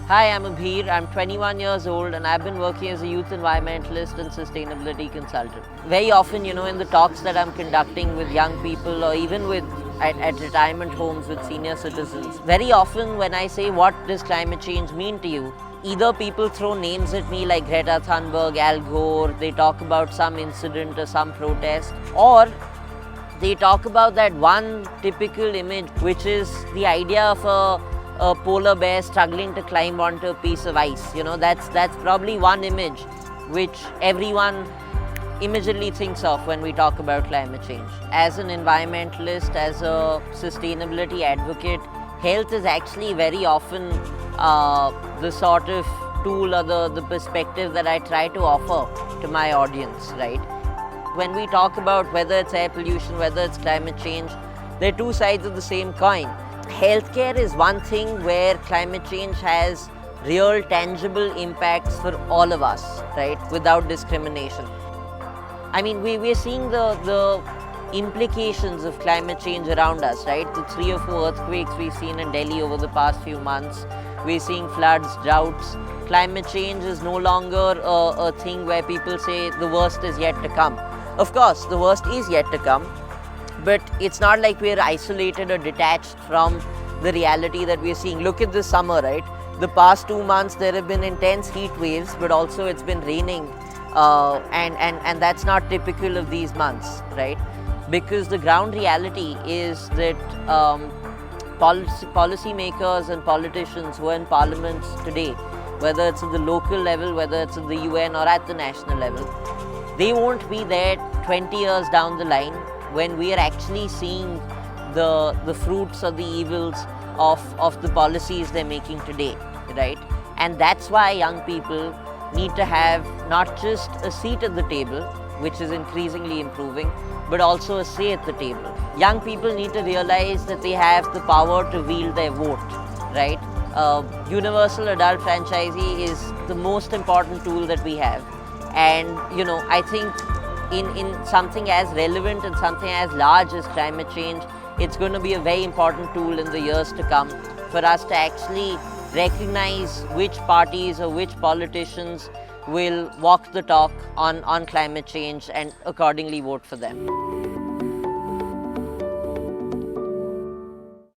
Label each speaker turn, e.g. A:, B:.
A: Hi, I'm Abhiir. I'm 21 years old and I've been working as a youth environmentalist and sustainability consultant. Very often, in the talks that I'm conducting with young people or even at retirement homes with senior citizens, very often when I say, what does climate change mean to you? Either people throw names at me like Greta Thunberg, Al Gore, they talk about some incident or some protest, or they talk about that one typical image, which is the idea of a polar bear struggling to climb onto a piece of ice. That's probably one image which everyone immediately thinks of when we talk about climate change. As an environmentalist, as a sustainability advocate, health is actually very often the sort of tool or the perspective that I try to offer to my audience, right? When we talk about whether it's air pollution, whether it's climate change, they're two sides of the same coin. Healthcare is one thing where climate change has real tangible impacts for all of us, right, without discrimination. I mean, we're seeing the implications of climate change around us, right? The 3 or 4 earthquakes we've seen in Delhi over the past few months. We're seeing floods, droughts. Climate change is no longer a thing where people say the worst is yet to come. Of course, the worst is yet to come, but it's not like we're isolated or detached from the reality that we're seeing. Look at this summer, right? The past 2 months there have been intense heat waves, but also it's been raining, and that's not typical of these months, right? Because the ground reality is that policy makers and politicians who are in parliaments today, whether it's at the local level, whether it's at the UN or at the national level, they won't be there 20 years down the line when we are actually seeing the fruits or the evils of the policies they're making today, right? And that's why young people need to have not just a seat at the table, which is increasingly improving, but also a say at the table. Young people need to realize that they have the power to wield their vote, right? Universal adult franchisee is the most important tool that we have. And, I think in something as relevant and something as large as climate change, it's going to be a very important tool in the years to come for us to actually recognize which parties or which politicians will walk the talk on climate change and accordingly vote for them.